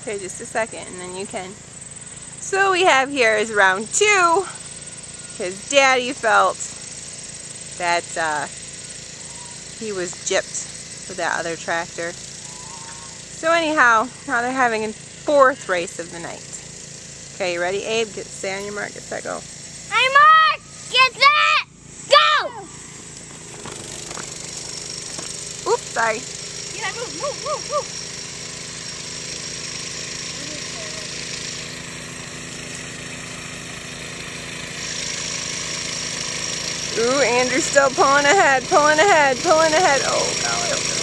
Okay, just a second, and then you can. So what we have here is round 2, because Daddy felt that he was gypped with that other tractor. So anyhow, now they're having a 4th race of the night. Okay, you ready, Abe? Stay on your mark. Get set, go. I'm marked! Get set! Go! Oops, sorry. Yeah, move. Ooh, Andrew's still pulling ahead. Oh, golly.